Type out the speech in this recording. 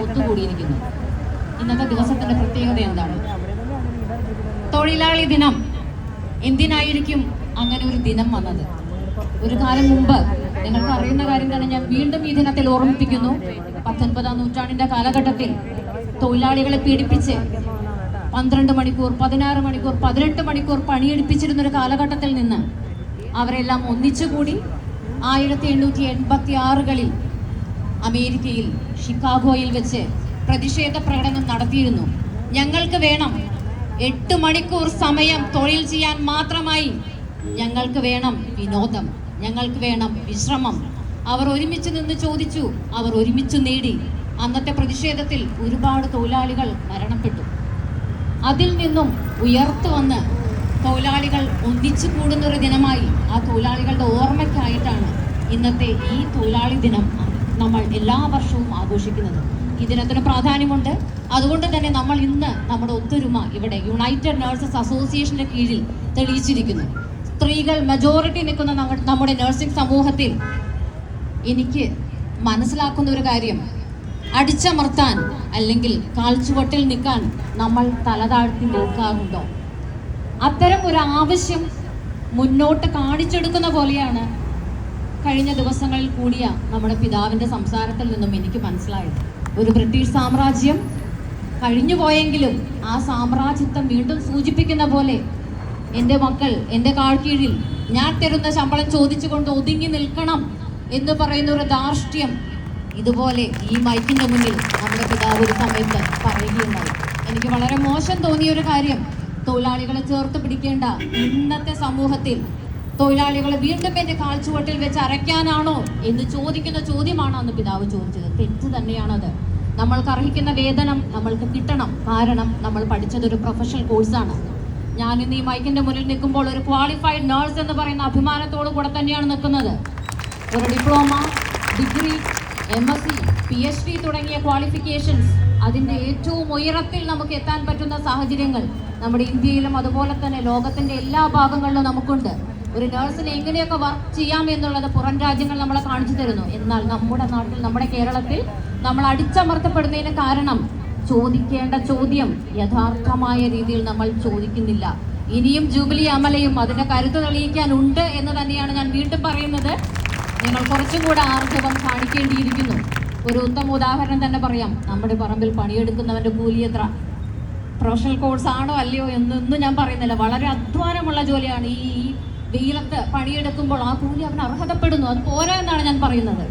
ഒത്തുകൂടിയിരിക്കുന്നു. ഇന്നത്തെ ദിവസത്തിന്റെ പ്രത്യേകത എന്താണ്? തൊഴിലാളി ദിനം. എന്തിനായിരിക്കും അങ്ങനെ ഒരു ദിനം വന്നത്? ഒരു കാലം മുമ്പ് നിങ്ങൾക്ക് അറിയുന്ന കാര്യം തന്നെ ഞാൻ വീണ്ടും ഈ ദിനത്തിൽ ഓർമ്മിപ്പിക്കുന്നു. 19ാം നൂറ്റാണ്ടിന്റെ കാലഘട്ടത്തിൽ തൊഴിലാളികളെ പീഡിപ്പിച്ച് 12 മണിക്കൂർ, 16 മണിക്കൂർ, 18 മണിക്കൂർ പണിയെടുപ്പിച്ചിരുന്നൊരു കാലഘട്ടത്തിൽ നിന്ന് അവരെല്ലാം ഒന്നിച്ചുകൂടി 1886കളിൽ അമേരിക്കയിൽ ഷിക്കാഗോയിൽ വെച്ച് പ്രതിഷേധ പ്രകടനം നടത്തിയിരുന്നു. ഞങ്ങൾക്ക് വേണം 8 മണിക്കൂർ സമയം തൊഴിൽ ചെയ്യാൻ മാത്രമായി. ഞങ്ങൾക്ക് വേണം വിനോദം, ഞങ്ങൾക്ക് വേണം വിശ്രമം. അവർ ഒരുമിച്ച് നിന്ന് ചോദിച്ചു, അവർ ഒരുമിച്ച് നേടി. അന്നത്തെ പ്രതിഷേധത്തിൽ ഒരുപാട് തൊഴിലാളികൾ മരണപ്പെട്ടു. അതിൽ നിന്നും ഉയർത്തു വന്ന് തൊഴിലാളികൾ ഒന്നിച്ചു കൂടുന്നൊരു ദിനമായി, ആ തൊഴിലാളികളുടെ ഓർമ്മയ്ക്കായിട്ടാണ് ഇന്നത്തെ ഈ തൊഴിലാളി ദിനം നമ്മൾ എല്ലാ വർഷവും ആഘോഷിക്കുന്നത്. ഈ ദിനത്തിന് പ്രാധാന്യമുണ്ട്. അതുകൊണ്ട് തന്നെ നമ്മൾ ഇന്ന് നമ്മുടെ ഒത്തൊരുമ ഇവിടെ യുണൈറ്റഡ് നഴ്സസ് അസോസിയേഷന്റെ കീഴിൽ തെളിയിച്ചിരിക്കുന്നു. സ്ത്രീകൾ മെജോറിറ്റി നിൽക്കുന്ന നമ്മുടെ നഴ്സിംഗ് സമൂഹത്തിൽ എനിക്ക് മനസ്സിലാക്കുന്ന ഒരു കാര്യം, അടിച്ചമർത്താൻ അല്ലെങ്കിൽ കാൽച്ചുവട്ടിൽ നിൽക്കാൻ നമ്മൾ തലതാഴ്ത്തി നോക്കാറുണ്ടോ? അത്തരം ഒരു ആവശ്യം മുന്നോട്ട് കാണിച്ചെടുക്കുന്ന പോലെയാണ് കഴിഞ്ഞ ദിവസങ്ങളിൽ കൂടിയ നമ്മുടെ പിതാവിൻ്റെ സംസാരത്തിൽ നിന്നും എനിക്ക് മനസ്സിലായത്. ഒരു ബ്രിട്ടീഷ് സാമ്രാജ്യം കഴിഞ്ഞു പോയെങ്കിലും ആ സാമ്രാജ്യത്വം വീണ്ടും സൂചിപ്പിക്കുന്ന പോലെ എൻ്റെ മക്കൾ എൻ്റെ കാഴ്കീഴിൽ ഞാൻ തരുന്ന ശമ്പളം ചോദിച്ചുകൊണ്ട് ഒതുങ്ങി നിൽക്കണം എന്ന് പറയുന്ന ഒരു ധാർഷ്ട്യം ഇതുപോലെ ഈ മൈക്കിൻ്റെ മുന്നിൽ നമ്മുടെ പിതാവ് ഒരു സമയത്ത് പറയുകയുണ്ടായി. എനിക്ക് വളരെ മോശം തോന്നിയൊരു കാര്യം, തൊഴിലാളികളെ ചേർത്ത് പിടിക്കേണ്ട ഇന്നത്തെ സമൂഹത്തിൽ തൊഴിലാളികളെ വീണ്ടും എൻ്റെ കാൽച്ചുവട്ടിൽ വെച്ച് അരയ്ക്കാനാണോ എന്ന് ചോദിക്കുന്ന ചോദ്യമാണ് അന്ന് പിതാവ് ചോദിച്ചത്. തെറ്റ് തന്നെയാണത്. നമ്മൾക്ക് അർഹിക്കുന്ന വേതനം നമ്മൾക്ക് കിട്ടണം. കാരണം നമ്മൾ പഠിച്ചതൊരു പ്രൊഫഷണൽ കോഴ്സാണ്. ഞാൻ ഇന്ന് ഈ മൈക്കിൻ്റെ മുന്നിൽ നിൽക്കുമ്പോൾ ഒരു ക്വാളിഫൈഡ് നേഴ്സ് എന്ന് പറയുന്ന അഭിമാനത്തോടു കൂടെ തന്നെയാണ് നിൽക്കുന്നത്. ഒരു ഡിപ്ലോമ, ഡിഗ്രി, MSc, PhD തുടങ്ങിയ ക്വാളിഫിക്കേഷൻസ്, അതിൻ്റെ ഏറ്റവും ഉയരത്തിൽ നമുക്ക് എത്താൻ പറ്റുന്ന സാഹചര്യങ്ങൾ നമ്മുടെ ഇന്ത്യയിലും അതുപോലെ തന്നെ ലോകത്തിൻ്റെ എല്ലാ ഭാഗങ്ങളിലും നമുക്കുണ്ട്. ഒരു നഴ്സിന് എങ്ങനെയൊക്കെ വർക്ക് ചെയ്യാം എന്നുള്ളത് പുറം രാജ്യങ്ങൾ നമ്മളെ കാണിച്ചു തരുന്നു. എന്നാൽ നമ്മുടെ നാട്ടിൽ, നമ്മുടെ കേരളത്തിൽ നമ്മൾ അടിച്ചമർത്തപ്പെടുന്നതിന് കാരണം ചോദിക്കേണ്ട ചോദ്യം യഥാർത്ഥമായ രീതിയിൽ നമ്മൾ ചോദിക്കുന്നില്ല. ഇനിയും ജൂബിലി അമലയും അതിൻ്റെ കരുത്ത് തെളിയിക്കാനുണ്ട് എന്ന് തന്നെയാണ് ഞാൻ വീണ്ടും പറയുന്നത്. നിങ്ങൾ കുറച്ചും കൂടെ ആർജവം കാണിക്കേണ്ടിയിരിക്കുന്നു. ഒരു ഉത്തമ ഉദാഹരണം തന്നെ പറയാം. നമ്മുടെ പറമ്പിൽ പണിയെടുക്കുന്നവൻ്റെ കൂലി എത്ര? പ്രൊഫഷണൽ കോഴ്സ് ആണോ അല്ലയോ എന്നൊന്നും ഞാൻ പറയുന്നില്ല. വളരെ അധ്വാനമുള്ള ജോലിയാണ്. ഈ വെയിലത്ത് പണിയെടുക്കുമ്പോൾ ആ കൂലി അവന് അർഹതപ്പെടുന്നു. അത് പോരാ എന്നാണ് ഞാൻ പറയുന്നത്.